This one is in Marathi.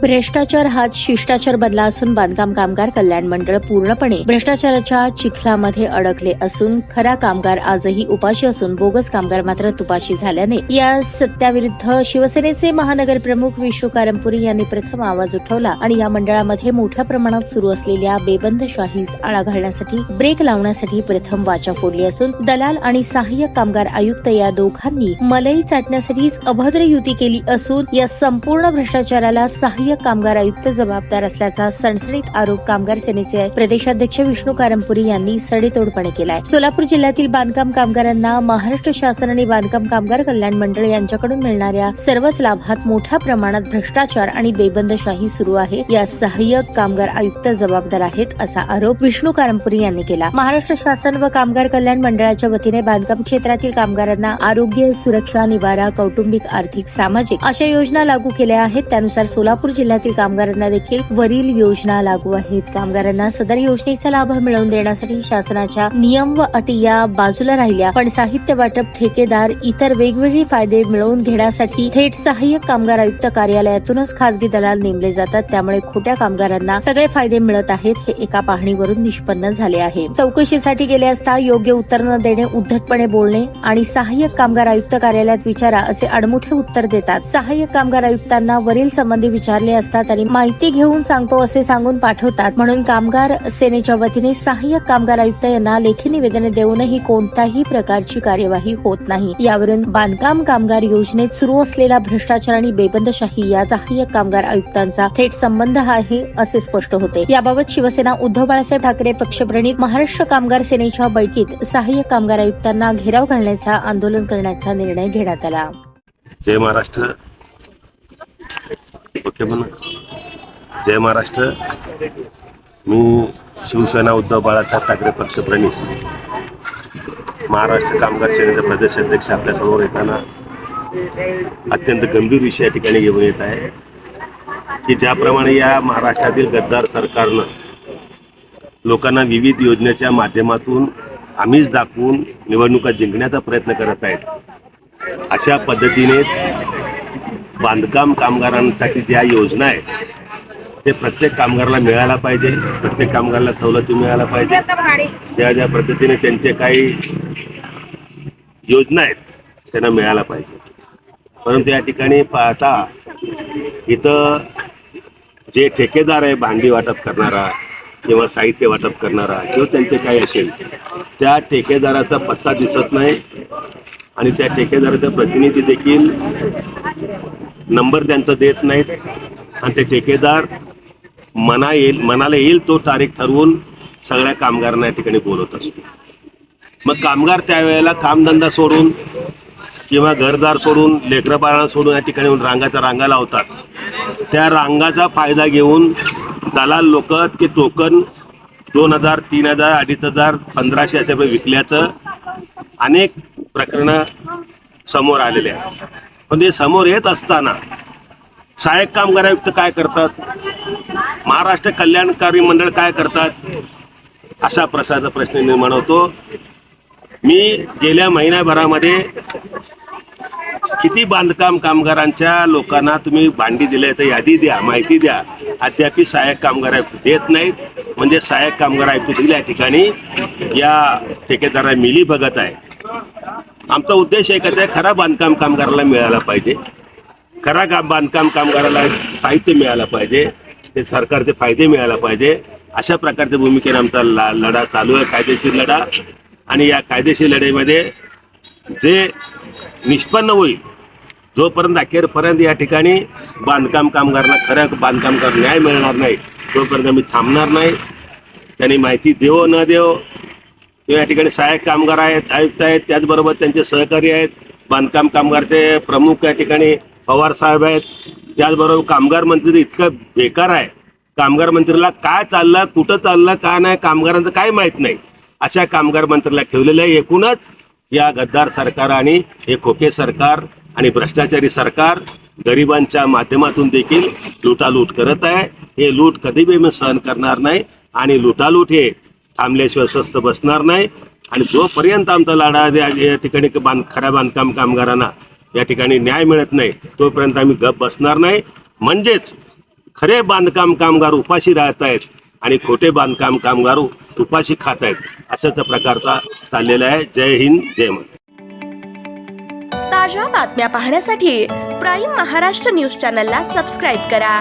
भ्रष्टाचार हाच शिष्टाचार बनला असून बांधकाम कामगार कल्याण मंडळ पूर्णपणे भ्रष्टाचाराच्या चिखलामध्ये अडकले असून खरा कामगार आजही उपाशी असून बोगस कामगार मात्र तुपाशी झाल्याने या सत्याविरुद्ध शिवसेनेचे महानगर प्रमुख विष्णू कारंपुरी यांनी प्रथम आवाज उठवला आणि या मंडळामध्ये मोठ्या प्रमाणात सुरू असलेल्या बेबंदशाहीस आळा घालण्यासाठी ब्रेक लावण्यासाठी प्रथम वाचा फोडली असून दलाल आणि सहाय्यक कामगार आयुक्त या दोघांनी मलई चाटण्यासाठीच अभद्र युती केली असून या संपूर्ण भ्रष्टाचाराला सहाय्यक कामगार आयुक्त जबाबदार असल्याचा सणसणीत आरोप कामगार सेनेचे प्रदेशाध्यक्ष विष्णू कारंपुरी यांनी सडेतोडपणे केलाय। सोलापूर जिल्ह्यातील बांधकाम कामगारांना महाराष्ट्र शासन आणि बांधकाम कामगार कल्याण मंडळ यांच्याकडून मिळणाऱ्या सर्वच लाभात मोठ्या प्रमाणात भ्रष्टाचार आणि बेबंदशाही सुरू आहे। या सहाय्यक कामगार आयुक्त जबाबदार आहेत असा आरोप विष्णू कारंपुरी यांनी केला। महाराष्ट्र शासन व कामगार कल्याण मंडळाच्या वतीने बांधकाम क्षेत्रातील कामगारांना आरोग्य, सुरक्षा, निवारा, कौटुंबिक, आर्थिक, सामाजिक अशा योजना लागू केल्या आहेत। त्यानुसार सोलापूर जिल्ह्यातील कामगारांना देखील वरील योजना लागू आहेत। कामगारांना सदर योजनेचा लाभ मिळवून देण्यासाठी शासनाच्या नियम व अटी या बाजूला राहिल्या, पण साहित्य वाटप, ठेकेदार, इतर वेगवेगळे फायदे मिळवून घेण्यासाठी थेट सहाय्यक कामगार आयुक्त कार्यालयातूनच खासगी दलाल नेमले जातात। त्यामुळे खोट्या कामगारांना सगळे फायदे मिळत आहेत हे एका पाहणीवरून निष्पन्न झाले आहे। चौकशीसाठी गेले असता योग्य उत्तर न देणे, उद्धटपणे बोलणे आणि सहाय्यक कामगार आयुक्त कार्यालयात विचारा असे आडमुठे उत्तर देतात। सहाय्यक कामगार आयुक्तांना वरील संबंधी विचारले असता त्यांनी माहिती घेऊन सांगतो असे सांगून पाठवतात। म्हणून कामगार सेनेच्या वतीने सहाय्यक कामगार आयुक्त यांना लेखी निवेदन देऊनही कोणत्याही प्रकारची कार्यवाही होत नाही। यावरून बांधकाम कामगार योजनेत सुरू असलेला भ्रष्टाचार आणि बेबंदशाही या सहाय्यक कामगार आयुक्तांचा थेट संबंध आहे असे स्पष्ट होते। याबाबत शिवसेना उद्धव बाळासाहेब ठाकरे पक्षप्रणित महाराष्ट्र कामगार सेनेच्या बैठकीत सहाय्यक कामगार आयुक्तांना घेराव घालण्याचा आंदोलन करण्याचा निर्णय घेण्यात आला। जय महाराष्ट्र। ओके म्हणा। जय महाराष्ट्र। मी शिवसेना उद्धव बाळासाहेब ठाकरे पक्षप्रणित महाराष्ट्र कामगार सेनेचा प्रदेशाध्यक्ष आपल्या समोर येताना अत्यंत गंभीर विषय या ठिकाणी घेऊन येत आहे की ज्याप्रमाणे या महाराष्ट्रातील गद्दार सरकारनं लोकांना विविध योजनेच्या माध्यमातून आमिष दाखवून निवडणुका जिंकण्याचा प्रयत्न करत आहेत, अशा पद्धतीने बांधकाम कामगारांसाठी ज्या योजना आहेत ते प्रत्येक कामगाराला मिळायला पाहिजे, प्रत्येक कामगाराला सवलती मिळायला पाहिजे। ज्या पद्धतीने त्यांचे काही योजना आहेत त्यांना मिळायला पाहिजे। परंतु या ठिकाणी पाहता इथं जे ठेकेदार आहे, भांडी वाटप करणारा किंवा साहित्य वाटप करणारा किंवा त्यांचे काही असेल, त्या ठेकेदाराचा पत्ता दिसत नाही आणि त्या ठेकेदाराचा प्रतिनिधी देखील नंबर त्यांचा देत नाहीत आणि ते ठेकेदार मनाला येईल तो तारीख ठरवून सगळ्या कामगारांना या ठिकाणी बोलवत असतो। मग कामगार त्यावेळेला कामधंदा सोडून किंवा घरदार सोडून, लेकरं बाळांना सोडून या ठिकाणी रांगा लावतात। त्या रांगाचा फायदा घेऊन दलाल लोक ते टोकन 2000, 3000, 2500, 1500 अशा विकल्याचं अनेक प्रकरणं समोर आलेले आहेत। पण ते समोर येत असताना सहाय्यक कामगार आयुक्त काय करतात, महाराष्ट्र कल्याणकारी मंडळ काय करतात, अशा प्रकारचा प्रश्न निर्माण होतो। मी गेल्या महिन्याभरामध्ये किती बांधकाम कामगारांच्या लोकांना तुम्ही भांडी दिल्याचं यादी द्या, माहिती द्या, अद्याप सहाय्यक कामगार आयुक्त देत नाहीत। म्हणजे सहाय्यक कामगार आयुक्त दिल्या ठिकाणी या ठेकेदाराला मिली बघत आहे। आमचा उद्देश एकच आहे, खरा बांधकाम कामगाराला मिळाला पाहिजे, खरा बांधकाम कामगाराला साहित्य मिळालं पाहिजे, ते सरकारचे फायदे मिळायला पाहिजे। अशा प्रकारच्या भूमिकेने आमचा लढा चालू आहे, कायदेशीर लढा। आणि या कायदेशीर लढाईमध्ये जे निष्पन्न होईल, जोपर्यंत अखेरपर्यंत या ठिकाणी बांधकाम कामगारांना खऱ्या बांधकाम न्याय मिळणार नाही तोपर्यंत आम्ही थांबणार नाही। त्यांनी माहिती देवो न देवो, या ठिकाणी सहाय्यक कामगार आहेत, आयुक्त आहेत, त्याचबरोबर त्यांचे सहकारी आहेत, बांधकाम कामगारचे प्रमुख या ठिकाणी पवार साहेब आहेत, त्याचबरोबर कामगार मंत्री इतकं बेकार आहे, कामगार मंत्रीला काय चाललं, कुठं चाललं, काय नाही, कामगारांचं काय माहीत नाही, अशा कामगार मंत्र्याला ठेवलेलं आहे। एकूणच या गद्दार सरकार आणि हे खोके सरकार आणि भ्रष्टाचारी सरकार गरिबांच्या माध्यमातून देखील लुटालूट करत आहे। हे लूट कधी बी सहन करणार नाही आणि लुटालूट हे थांबल्याशिवाय स्वस्त बसणार नाही। आणि जोपर्यंत आमचा लढा या ठिकाणी खऱ्या बांधकाम कामगारांना या ठिकाणी न्याय मिळत नाही तोपर्यंत आम्ही गप बसणार नाही। म्हणजेच खरे बांधकाम कामगार उपाशी राहत आहेत आणि खोटे बांधकाम कामगार उपाशी खात आहेत, अशाच प्रकारचा चाललेला आहे. जय हिंद, जय महाराष्ट्र. ताज्या बातम्या पाहण्यासाठी प्राईम महाराष्ट्र न्यूज चॅनलला सबस्क्राईब करा.